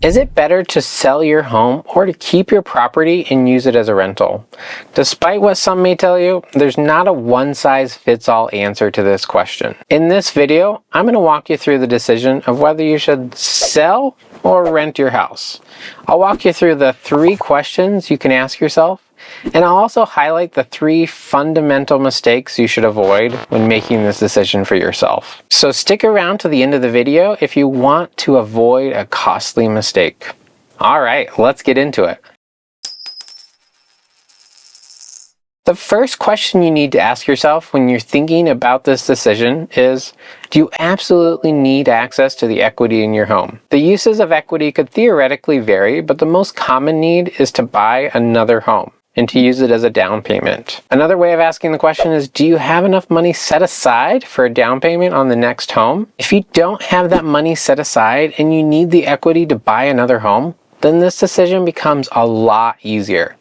Is it better to sell your home or to keep your property and use it as a rental? Despite what some may tell you, there's not a one-size-fits-all answer to this question. In this video, I'm going to walk you through the decision of whether you should sell or rent your house. I'll walk you through the 3 questions you can ask yourself, and I'll also highlight the 3 fundamental mistakes you should avoid when making this decision for yourself. So stick around to the end of the video if you want to avoid a costly mistake. All right, let's get into it. The first question you need to ask yourself when you're thinking about this decision is, do you absolutely need access to the equity in your home? The uses of equity could theoretically vary, but the most common need is to buy another home and to use it as a down payment. Another way of asking the question is, do you have enough money set aside for a down payment on the next home? If you don't have that money set aside and you need the equity to buy another home, then this decision becomes a lot easier,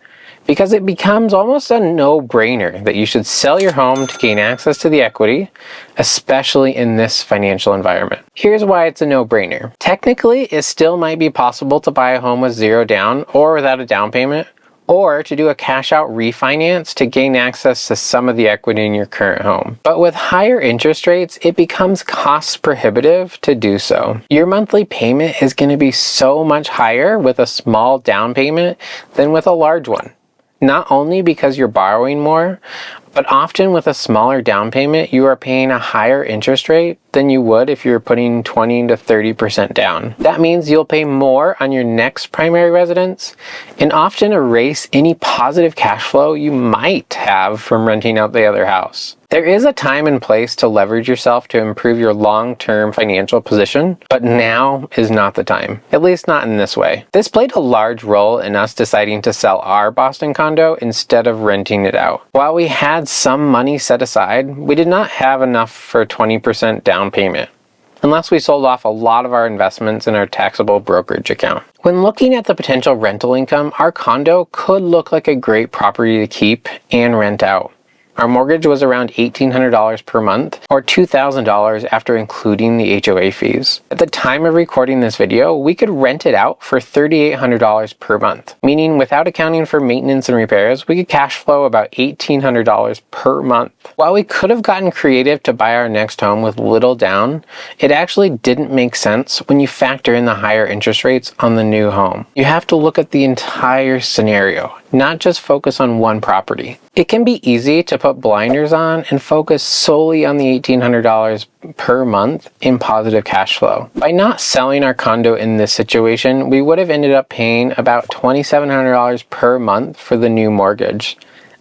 because it becomes almost a no-brainer that you should sell your home to gain access to the equity, especially in this financial environment. Here's why it's a no-brainer. Technically, it still might be possible to buy a home with 0 down or without a down payment, or to do a cash-out refinance to gain access to some of the equity in your current home. But with higher interest rates, it becomes cost prohibitive to do so. Your monthly payment is going to be so much higher with a small down payment than with a large one. Not only because you're borrowing more, but often with a smaller down payment, you are paying a higher interest rate than you would if you're putting 20 to 30% down. That means you'll pay more on your next primary residence and often erase any positive cash flow you might have from renting out the other house. There is a time and place to leverage yourself to improve your long-term financial position, but now is not the time, at least not in this way. This played a large role in us deciding to sell our Boston condo instead of renting it out. While we had some money set aside, we did not have enough for a 20% down payment, unless we sold off a lot of our investments in our taxable brokerage account. When looking at the potential rental income, our condo could look like a great property to keep and rent out. Our mortgage was around $1,800 per month, or $2,000 after including the HOA fees. At the time of recording this video, we could rent it out for $3,800 per month, meaning without accounting for maintenance and repairs, we could cash flow about $1,800 per month. While we could have gotten creative to buy our next home with little down, it actually didn't make sense when you factor in the higher interest rates on the new home. You have to look at the entire scenario, not just focus on one property. It can be easy to put blinders on and focus solely on the $1,800 per month in positive cash flow. By not selling our condo in this situation, we would have ended up paying about $2,700 per month for the new mortgage,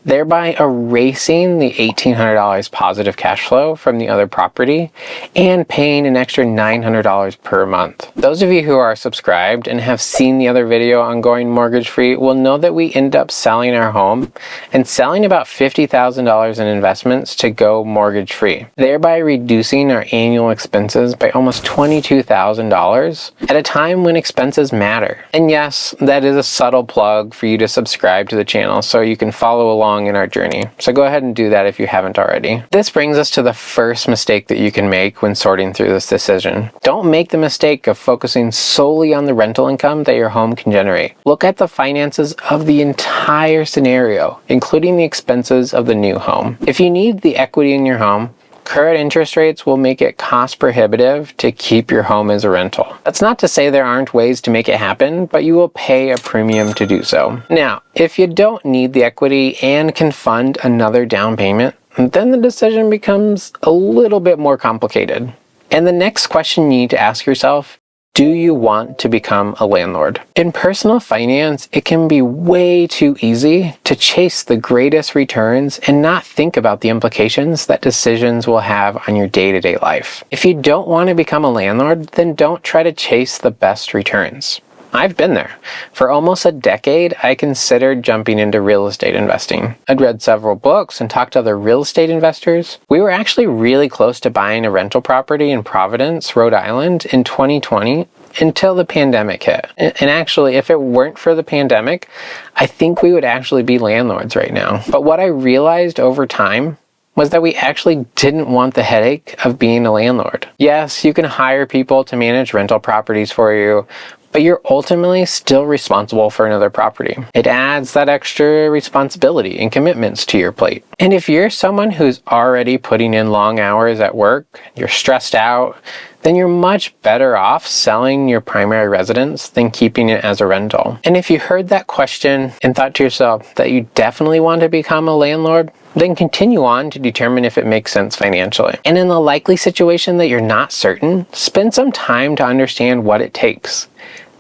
thereby erasing the $1,800 positive cash flow from the other property and paying an extra $900 per month. Those of you who are subscribed and have seen the other video on going mortgage free will know that we ended up selling our home and selling about $50,000 in investments to go mortgage free, thereby reducing our annual expenses by almost $22,000 at a time when expenses matter. And yes, that is a subtle plug for you to subscribe to the channel so you can follow along in our journey. So go ahead and do that if you haven't already. This brings us to the first mistake that you can make when sorting through this decision. Don't make the mistake of focusing solely on the rental income that your home can generate. Look at the finances of the entire scenario, including the expenses of the new home. If you need the equity in your home, current interest rates will make it cost prohibitive to keep your home as a rental. That's not to say there aren't ways to make it happen, but you will pay a premium to do so. Now, if you don't need the equity and can fund another down payment, then the decision becomes a little bit more complicated. And the next question you need to ask yourself, do you want to become a landlord? In personal finance, it can be way too easy to chase the greatest returns and not think about the implications that decisions will have on your day-to-day life. If you don't want to become a landlord, then don't try to chase the best returns. I've been there. For almost a decade, I considered jumping into real estate investing. I'd read several books and talked to other real estate investors. We were actually really close to buying a rental property in Providence, Rhode Island in 2020 until the pandemic hit. And actually, if it weren't for the pandemic, I think we would actually be landlords right now. But what I realized over time was that we actually didn't want the headache of being a landlord. Yes, you can hire people to manage rental properties for you, but but you're ultimately still responsible for another property. It adds that extra responsibility and commitments to your plate. And if you're someone who's already putting in long hours at work, you're stressed out, then you're much better off selling your primary residence than keeping it as a rental. And if you heard that question and thought to yourself that you definitely want to become a landlord, then continue on to determine if it makes sense financially. And in the likely situation that you're not certain, spend some time to understand what it takes.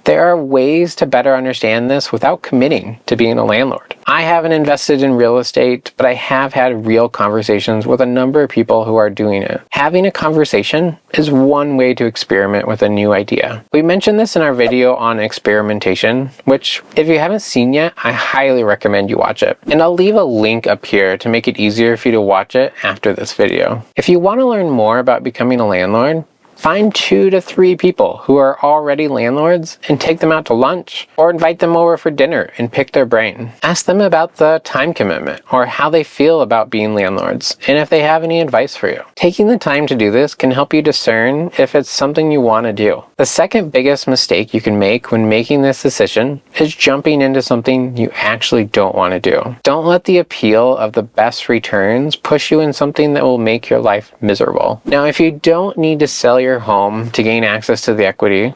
There are ways to better understand this without committing to being a landlord. I haven't invested in real estate, but I have had real conversations with a number of people who are doing it. Having a conversation is one way to experiment with a new idea. We mentioned this in our video on experimentation, which if you haven't seen yet, I highly recommend you watch it. And I'll leave a link up here to make it easier for you to watch it after this video. If you want to learn more about becoming a landlord, find 2 to 3 people who are already landlords and take them out to lunch, or invite them over for dinner and pick their brain. Ask them about the time commitment or how they feel about being landlords and if they have any advice for you. Taking the time to do this can help you discern if it's something you want to do. The second biggest mistake you can make when making this decision is jumping into something you actually don't want to do. Don't let the appeal of the best returns push you in something that will make your life miserable. Now, if you don't need to sell your home to gain access to the equity,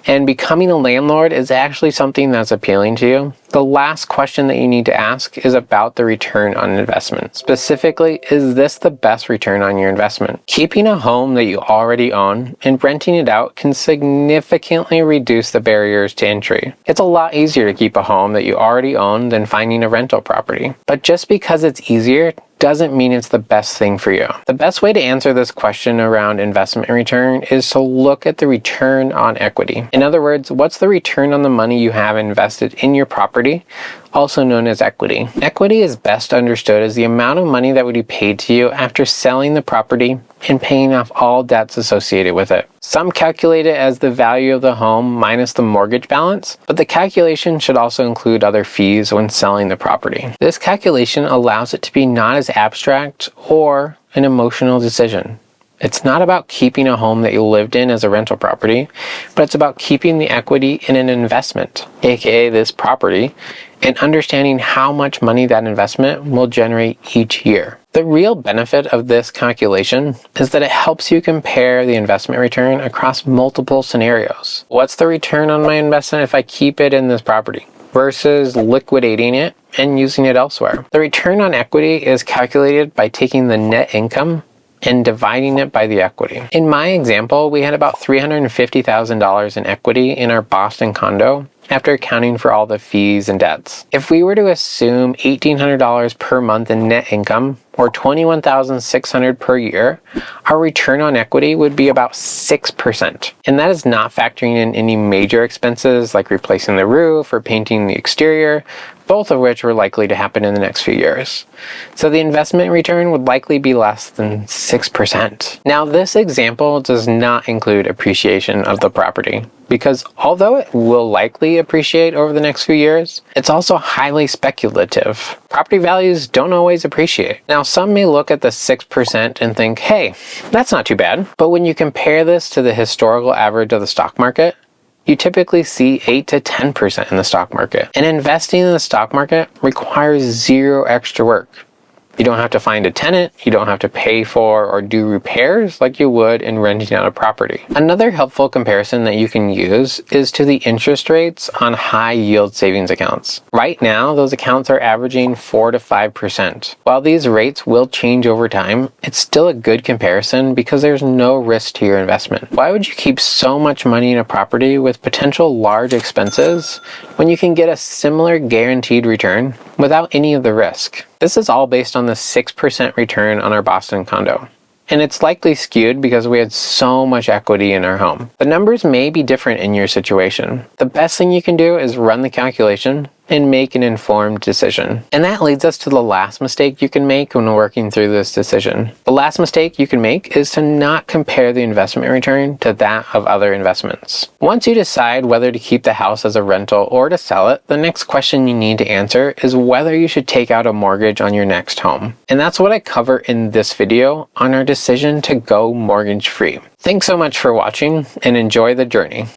and becoming a landlord is actually something that's appealing to you, the last question that you need to ask is about the return on investment. Specifically, is this the best return on your investment? Keeping a home that you already own and renting it out can significantly reduce the barriers to entry. It's a lot easier to keep a home that you already own than finding a rental property. But just because it's easier doesn't mean it's the best thing for you. The best way to answer this question around investment return is to look at the return on equity. In other words, what's the return on the money you have invested in your property, also known as equity? Equity is best understood as the amount of money that would be paid to you after selling the property and paying off all debts associated with it. Some calculate it as the value of the home minus the mortgage balance, but the calculation should also include other fees when selling the property. This calculation allows it to be not as abstract or an emotional decision. It's not about keeping a home that you lived in as a rental property, but it's about keeping the equity in an investment, aka this property, and understanding how much money that investment will generate each year. The real benefit of this calculation is that it helps you compare the investment return across multiple scenarios. What's the return on my investment if I keep it in this property versus liquidating it and using it elsewhere? The return on equity is calculated by taking the net income and dividing it by the equity. In my example, we had about $350,000 in equity in our Boston condo after accounting for all the fees and debts. If we were to assume $1,800 per month in net income, or $21,600 per year, our return on equity would be about 6%. And that is not factoring in any major expenses like replacing the roof or painting the exterior, both of which were likely to happen in the next few years. So the investment return would likely be less than 6%. Now, this example does not include appreciation of the property, because although it will likely appreciate over the next few years, it's also highly speculative. Property values don't always appreciate. Now, some may look at the 6% and think, hey, that's not too bad. But when you compare this to the historical average of the stock market, you typically see 8 to 10% in the stock market. And investing in the stock market requires zero extra work. You don't have to find a tenant, you don't have to pay for or do repairs like you would in renting out a property. Another helpful comparison that you can use is to the interest rates on high yield savings accounts. Right now, those accounts are averaging 4 to 5%. While these rates will change over time, it's still a good comparison because there's no risk to your investment. Why would you keep so much money in a property with potential large expenses when you can get a similar guaranteed return without any of the risk? This is all based on the 6% return on our Boston condo. And it's likely skewed because we had so much equity in our home. The numbers may be different in your situation. The best thing you can do is run the calculation and make an informed decision. And that leads us to the last mistake you can make when working through this decision. The last mistake you can make is to not compare the investment return to that of other investments. Once you decide whether to keep the house as a rental or to sell it, the next question you need to answer is whether you should take out a mortgage on your next home. And that's what I cover in this video on our decision to go mortgage free. Thanks so much for watching and enjoy the journey.